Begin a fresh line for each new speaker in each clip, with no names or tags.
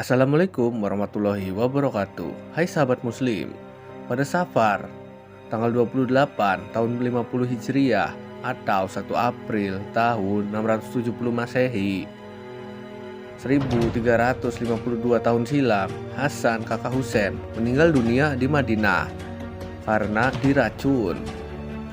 Assalamualaikum warahmatullahi wabarakatuh. Hai sahabat muslim. Pada Safar, tanggal 28 tahun 50 Hijriah atau 1 April tahun 670 Masehi, 1352 tahun silam, Hasan kakak Husain meninggal dunia di Madinah karena diracun.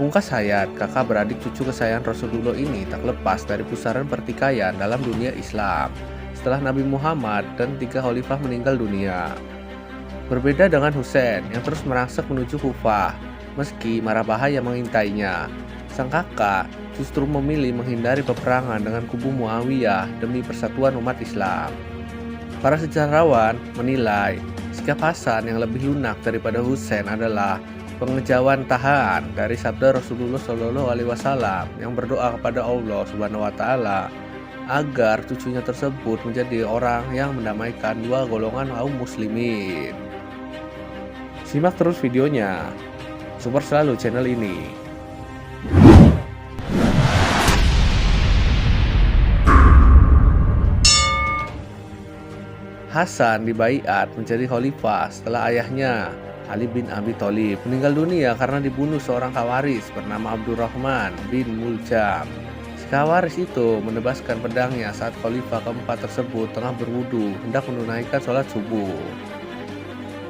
Pungkas hayat kakak beradik cucu kesayangan Rasulullah ini tak lepas dari pusaran pertikaian dalam dunia Islam setelah Nabi Muhammad dan 3 khalifah meninggal dunia. Berbeda dengan Husain yang terus merangsek menuju Kufah, meski mara bahaya mengintainya, sang kakak justru memilih menghindari peperangan dengan kubu Muawiyah demi persatuan umat Islam. Para sejarawan menilai sikap Hasan yang lebih lunak daripada Husain adalah pengejauhan tahan dari sabda Rasulullah Shallallahu Alaihi Wasallam yang berdoa kepada Allah Subhanahu Wa Taala agar cucunya tersebut menjadi orang yang mendamaikan dua golongan kaum muslimin. Simak terus videonya, support selalu channel ini. Hasan dibaiat menjadi khalifah setelah ayahnya Ali bin Abi Thalib meninggal dunia karena dibunuh seorang kawaris bernama Abdurrahman bin Muljam. Si kawaris itu menebaskan pedangnya saat khalifah keempat tersebut tengah berwudu hendak menunaikan sholat subuh.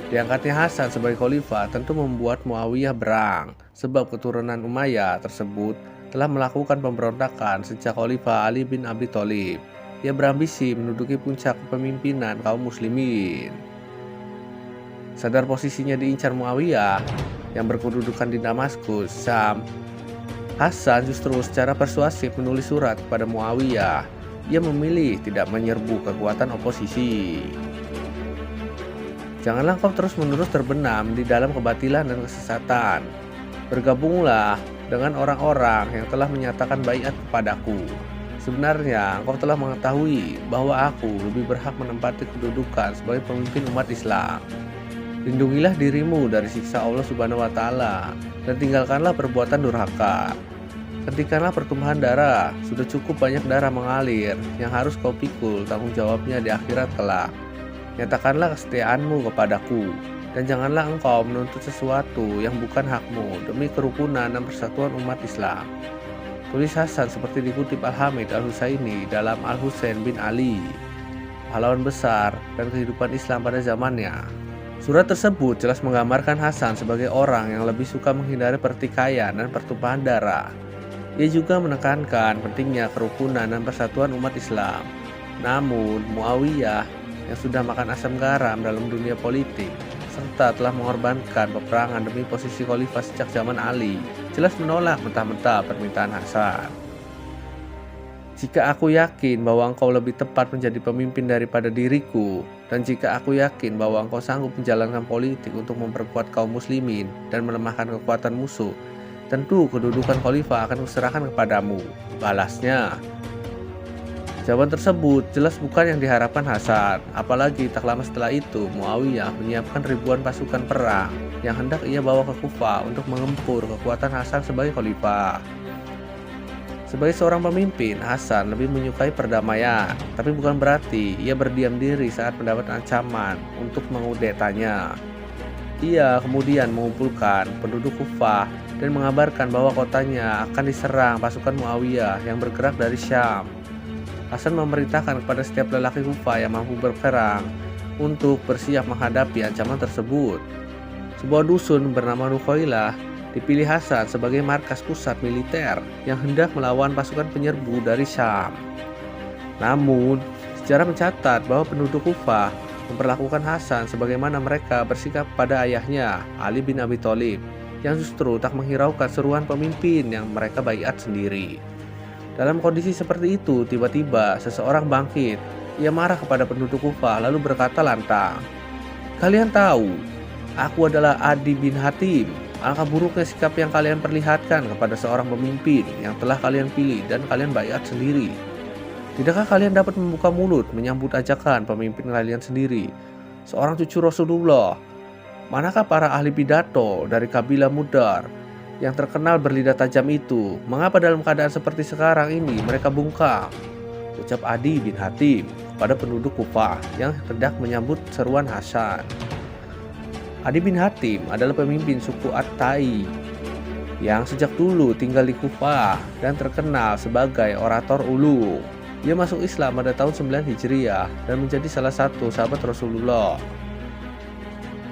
Diangkatnya Hasan sebagai khalifah tentu membuat Muawiyah berang, sebab keturunan Umayyah tersebut telah melakukan pemberontakan sejak khalifah Ali bin Abi Thalib. Ia berambisi menduduki puncak kepemimpinan kaum muslimin. Sadar posisinya diincar Muawiyah yang berkedudukan di Damaskus, Syam, Hasan justru secara persuasif menulis surat kepada Muawiyah. Ia memilih tidak menyerbu kekuatan oposisi. Janganlah kau terus-menerus terbenam di dalam kebatilan dan kesesatan. Bergabunglah dengan orang-orang yang telah menyatakan baiat kepadaku. Sebenarnya engkau telah mengetahui bahwa aku lebih berhak menempati kedudukan sebagai pemimpin umat Islam. Lindungilah dirimu dari siksa Allah Subhanahu wa Ta'ala dan tinggalkanlah perbuatan durhaka. Hentikanlah pertumpahan darah, sudah cukup banyak darah mengalir yang harus kau pikul tanggung jawabnya di akhirat kelak. Nyatakanlah kesetiaanmu kepadaku dan janganlah engkau menuntut sesuatu yang bukan hakmu demi kerukunan dan persatuan umat Islam. Tulis Hasan seperti dikutip Al-Hamid Al-Husaini dalam Al-Husain bin Ali, pahlawan besar dan kehidupan Islam pada zamannya. Surat tersebut jelas menggambarkan Hasan sebagai orang yang lebih suka menghindari pertikaian dan pertumpahan darah. Ia juga menekankan pentingnya kerukunan dan persatuan umat Islam. Namun, Muawiyah yang sudah makan asam garam dalam dunia politik serta telah mengorbankan peperangan demi posisi khalifah sejak zaman Ali, jelas menolak mentah-mentah permintaan Hasan. Jika aku yakin bahwa engkau lebih tepat menjadi pemimpin daripada diriku, dan jika aku yakin bahwa engkau sanggup menjalankan politik untuk memperkuat kaum muslimin dan melemahkan kekuatan musuh, tentu kedudukan khalifah akan kuserahkan kepadamu, balasnya. Jawaban tersebut jelas bukan yang diharapkan Hasan, apalagi tak lama setelah itu Muawiyah menyiapkan ribuan pasukan perang yang hendak ia bawa ke Kufah untuk mengempur kekuatan Hasan sebagai khalifah. Sebagai seorang pemimpin, Hasan lebih menyukai perdamaian, tapi bukan berarti ia berdiam diri saat mendapat ancaman untuk mengudetanya. Ia kemudian mengumpulkan penduduk Kufah dan mengabarkan bahwa kotanya akan diserang pasukan Muawiyah yang bergerak dari Syam. Hasan memerintahkan kepada setiap lelaki Kufah yang mampu berperang untuk bersiap menghadapi ancaman tersebut. Sebuah dusun bernama Nukhailah dipilih Hasan sebagai markas pusat militer yang hendak melawan pasukan penyerbu dari Syam. Namun, sejarah mencatat bahwa penduduk Kufah memperlakukan Hasan sebagaimana mereka bersikap pada ayahnya, Ali bin Abi Thalib, yang justru tak menghiraukan seruan pemimpin yang mereka baiat sendiri. Dalam kondisi seperti itu, tiba-tiba seseorang bangkit. Ia marah kepada penduduk Kufah lalu berkata lantang, "Kalian tahu, aku adalah Adi bin Hatim. Alangkah buruknya sikap yang kalian perlihatkan kepada seorang pemimpin yang telah kalian pilih dan kalian baiat sendiri. Tidakkah kalian dapat membuka mulut menyambut ajakan pemimpin kalian sendiri, seorang cucu Rasulullah? Manakah para ahli pidato dari kabilah Mudar yang terkenal berlidah tajam itu? Mengapa dalam keadaan seperti sekarang ini mereka bungkam?" Ucap Adi bin Hatim. pada penduduk Kufah yang hendak menyambut seruan Hasan. Adi bin Hatim adalah pemimpin suku At-Tai yang sejak dulu tinggal di Kufah dan terkenal sebagai orator ulung. Dia masuk Islam pada tahun 9 Hijriah dan menjadi salah satu sahabat Rasulullah.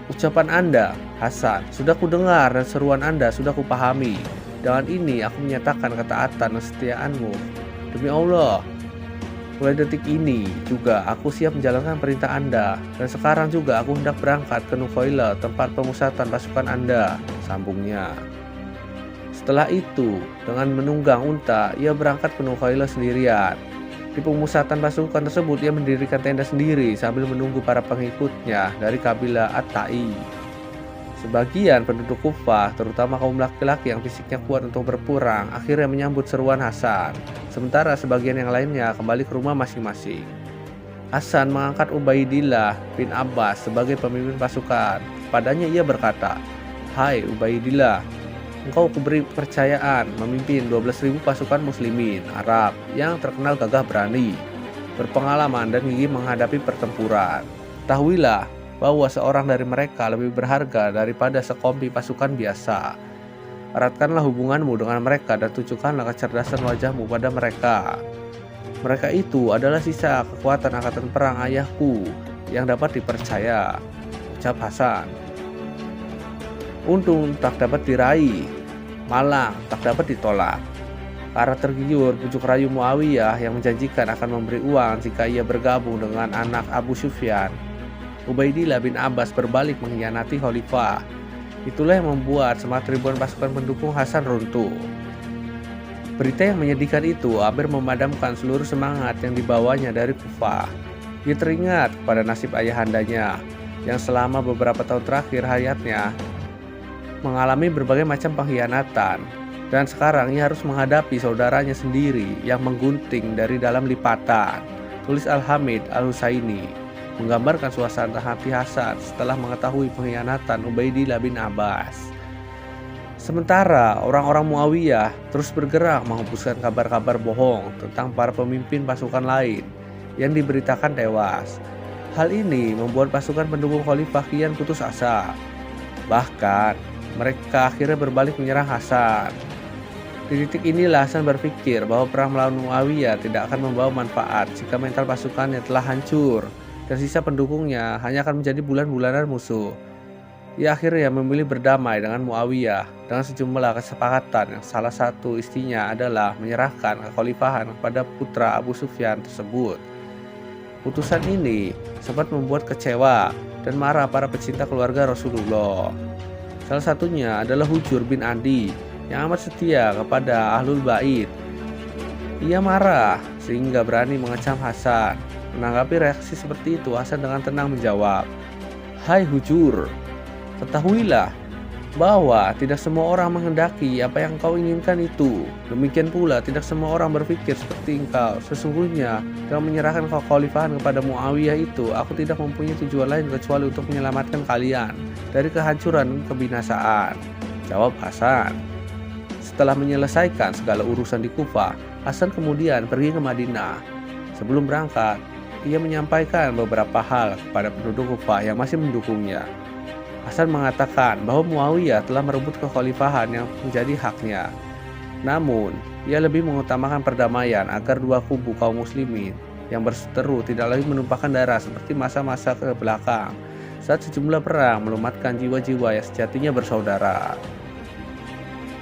Ucapan Anda, Hasan, sudah kudengar dan seruan Anda sudah kupahami. Dengan ini aku menyatakan ketaatan dan kesetiaanmu. Demi Allah, mulai detik ini juga aku siap menjalankan perintah Anda. Dan sekarang juga aku hendak berangkat ke Nukhailah, tempat pemusatan pasukan Anda, sambungnya. Setelah itu, dengan menunggang unta, ia berangkat ke Nukhailah sendirian. Di pemusatan pasukan tersebut, ia mendirikan tenda sendiri sambil menunggu para pengikutnya dari kabilah At-Tai. Sebagian penduduk Kufah, terutama kaum laki-laki yang fisiknya kuat untuk berperang, akhirnya menyambut seruan Hasan. Sementara sebagian yang lainnya kembali ke rumah masing-masing. Hasan mengangkat Ubaidillah bin Abbas sebagai pemimpin pasukan. Padanya ia berkata, "Hai Ubaidillah, engkau kuberi kepercayaan memimpin 12.000 pasukan muslimin Arab yang terkenal gagah berani, berpengalaman dan gigih menghadapi pertempuran. Ketahuilah bahwa seorang dari mereka lebih berharga daripada sekompi pasukan biasa. Eratkanlah hubunganmu dengan mereka dan tunjukkanlah kecerdasan wajahmu pada mereka. Mereka itu adalah sisa kekuatan angkatan perang ayahku yang dapat dipercaya," ucap Hasan. Untung tak dapat diraih, malang tak dapat ditolak. Karena tergiur bujuk rayu Muawiyah yang menjanjikan akan memberi uang jika ia bergabung dengan anak Abu Sufyan, Ubaidillah bin Abbas berbalik mengkhianati khalifah. Itulah yang membuat semangat ribuan pasukan pendukung Hasan runtuh. Berita yang menyedihkan itu hampir memadamkan seluruh semangat yang dibawanya dari Kufah. Ia teringat kepada nasib ayahandanya yang selama beberapa tahun terakhir hayatnya mengalami berbagai macam pengkhianatan, dan sekarang ia harus menghadapi saudaranya sendiri yang menggunting dari dalam lipatan. Tulis Al-Hamid Al-Husaini menggambarkan suasana hati Hasan setelah mengetahui pengkhianatan Ubaidillah bin Abbas. Sementara orang-orang Muawiyah terus bergerak menghembuskan kabar-kabar bohong tentang para pemimpin pasukan lain yang diberitakan tewas. Hal ini membuat pasukan pendukung khalifah kian putus asa. Bahkan mereka akhirnya berbalik menyerang Hasan. Di titik inilah Hasan berpikir bahwa perang melawan Muawiyah tidak akan membawa manfaat jika mental pasukannya telah hancur dan sisa pendukungnya hanya akan menjadi bulan-bulanan musuh. Ia akhirnya memilih berdamai dengan Muawiyah dengan sejumlah kesepakatan yang salah satu isinya adalah menyerahkan kekhalifahan kepada putra Abu Sufyan tersebut. Putusan ini sempat membuat kecewa dan marah para pecinta keluarga Rasulullah. Salah satunya adalah Hujur bin Adi yang amat setia kepada Ahlul Bait. Ia marah sehingga berani mengecam Hasan. Menanggapi reaksi seperti itu, Hasan dengan tenang menjawab, "Hai Hujur, ketahuilah bahwa tidak semua orang menghendaki apa yang kau inginkan itu. Demikian pula tidak semua orang berpikir seperti engkau. Sesungguhnya dengan menyerahkan kekhalifahan kepada Muawiyah itu, aku tidak mempunyai tujuan lain kecuali untuk menyelamatkan kalian dari kehancuran dan kebinasaan," jawab Hasan. Setelah menyelesaikan segala urusan di Kufah, Hasan kemudian pergi ke Madinah. Sebelum berangkat, ia menyampaikan beberapa hal kepada penduduk Kufah yang masih mendukungnya. Hasan mengatakan bahwa Muawiyah telah merebut kekhalifahan yang menjadi haknya. Namun, ia lebih mengutamakan perdamaian agar dua kubu kaum muslimin yang berseteru tidak lagi menumpahkan darah seperti masa-masa ke belakang saat sejumlah perang melumatkan jiwa-jiwa yang sejatinya bersaudara.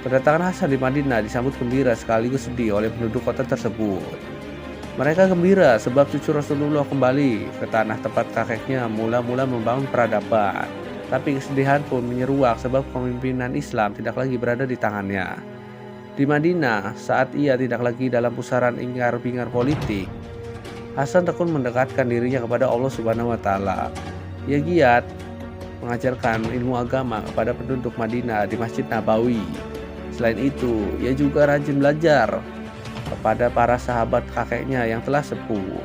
Kedatangan Hasan di Madinah disambut gembira sekaligus sedih oleh penduduk kota tersebut. Mereka gembira sebab cucu Rasulullah kembali ke tanah tempat kakeknya mula-mula membangun peradaban. Tapi kesedihan pun menyeruak sebab kepemimpinan Islam tidak lagi berada di tangannya. Di Madinah, saat ia tidak lagi dalam pusaran ingar-bingar politik, Hasan tekun mendekatkan dirinya kepada Allah Subhanahu wa Ta'ala. Ia giat mengajarkan ilmu agama kepada penduduk Madinah di Masjid Nabawi. Selain itu, ia juga rajin belajar kepada para sahabat kakeknya yang telah sepuh.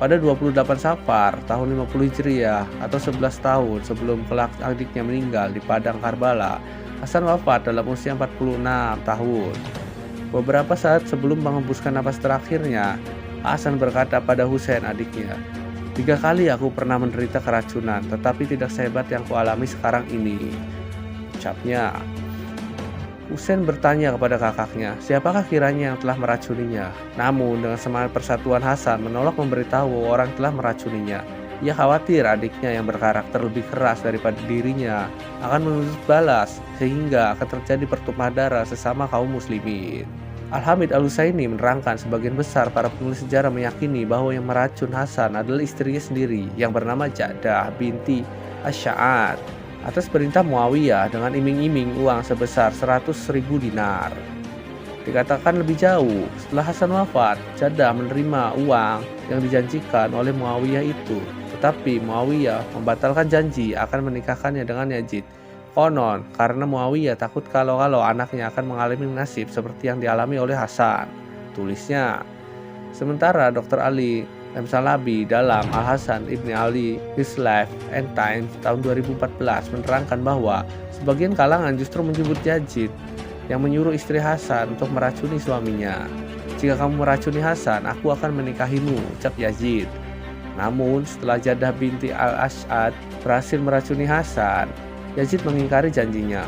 Pada 28 Safar tahun 50 Hijriah atau 11 tahun sebelum kelak adiknya meninggal di padang Karbala, Hasan wafat dalam usia 46 tahun. Beberapa saat sebelum menghembuskan napas terakhirnya, Hasan berkata pada Husain adiknya, "3 kali aku pernah menderita keracunan, tetapi tidak sehebat yang kualami sekarang ini," ucapnya. Husain bertanya kepada kakaknya, siapakah kiranya yang telah meracuninya. Namun dengan semangat persatuan, Hasan menolak memberitahu orang telah meracuninya. Ia khawatir adiknya yang berkarakter lebih keras daripada dirinya akan menuntut balas, sehingga akan terjadi pertumpahan darah sesama kaum muslimin. Al-Hamid Al-Husaini menerangkan sebagian besar para penulis sejarah meyakini bahwa yang meracun Hasan adalah istrinya sendiri yang bernama Ja'dah binti Asy'ad atas perintah Muawiyah dengan iming-iming uang sebesar 100.000 dinar. Dikatakan lebih jauh, setelah Hasan wafat, Ja'dah menerima uang yang dijanjikan oleh Muawiyah itu, tetapi Muawiyah membatalkan janji akan menikahkannya dengan Yazid. Konon karena Muawiyah takut kalau anaknya akan mengalami nasib seperti yang dialami oleh Hasan, tulisnya. Sementara Dr. Ali M. Chalabi dalam Al-Hasan Ibn Ali, His Life and Times tahun 2014 menerangkan bahwa sebagian kalangan justru menyebut Yazid yang menyuruh istri Hasan untuk meracuni suaminya. "Jika kamu meracuni Hasan, aku akan menikahimu," ucap Yazid. Namun setelah Ja'dah binti Al-Asy'ad berhasil meracuni Hasan, Yazid mengingkari janjinya.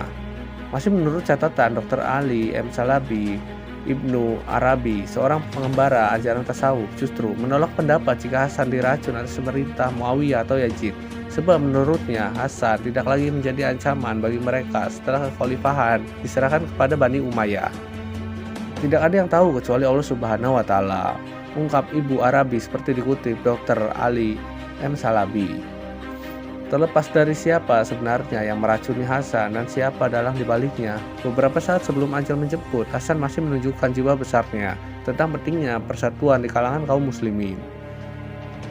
Masih menurut catatan Dr. Ali M. Chalabi, Ibnu Arabi, seorang pengembara ajaran tasawuf, justru menolak pendapat jika Hasan diracun atas perintah Muawiyah atau Yazid, sebab menurutnya Hasan tidak lagi menjadi ancaman bagi mereka setelah kekhalifahan diserahkan kepada Bani Umayyah. "Tidak ada yang tahu kecuali Allah Subhanahu wa Ta'ala," ungkap Ibu Arabi seperti dikutip Dr. Ali M. Chalabi. Terlepas dari siapa sebenarnya yang meracuni Hasan dan siapa dalang dibaliknya, beberapa saat sebelum ajal menjemput, Hasan masih menunjukkan jiwa besarnya tentang pentingnya persatuan di kalangan kaum muslimin.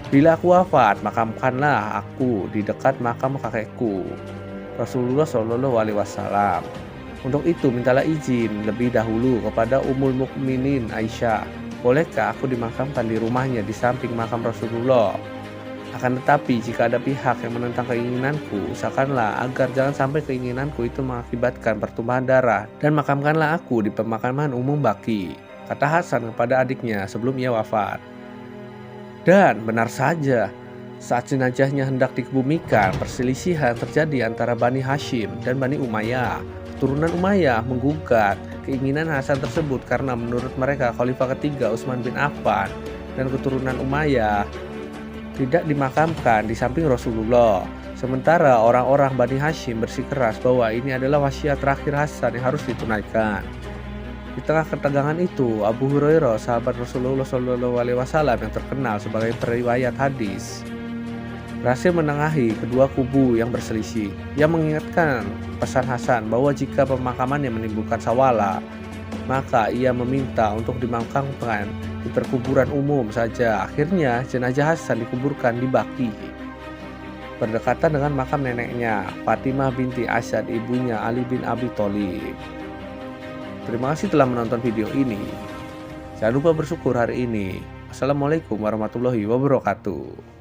"Bila aku wafat, makamkanlah aku di dekat makam kakekku," Rasulullah Shallallahu Alaihi Wasallam. "Untuk itu mintalah izin lebih dahulu kepada Ummul Mukminin Aisyah. Bolehkah aku dimakamkan di rumahnya di samping makam Rasulullah? Akan tetapi jika ada pihak yang menentang keinginanku, usahakanlah agar jangan sampai keinginanku itu mengakibatkan pertumpahan darah, dan makamkanlah aku di pemakaman umum Baqi," kata Hasan kepada adiknya sebelum ia wafat. Dan benar saja, saat jenazahnya hendak dikebumikan, perselisihan terjadi antara Bani Hashim dan Bani Umayyah. Keturunan Umayyah menggugat keinginan Hasan tersebut karena menurut mereka Khalifah ketiga Utsman bin Affan dan keturunan Umayyah tidak dimakamkan di samping Rasulullah. Sementara orang-orang Bani Hashim bersikeras bahwa ini adalah wasiat terakhir Hasan yang harus ditunaikan. Di tengah ketegangan itu, Abu Hurairah, sahabat Rasulullah SAW yang terkenal sebagai periwayat hadis, berhasil menengahi kedua kubu yang berselisih. Ia mengingatkan pesan Hasan bahwa jika pemakamannya menimbulkan sawala, maka ia meminta untuk dimakamkan di perkuburan umum saja. Akhirnya jenazah Hasan dikuburkan di Baqi, berdekatan dengan makam neneknya, Fatimah binti Asyad, ibunya Ali bin Abi Thalib. Terima kasih telah menonton video ini. Jangan lupa bersyukur hari ini. Wassalamualaikum warahmatullahi wabarakatuh.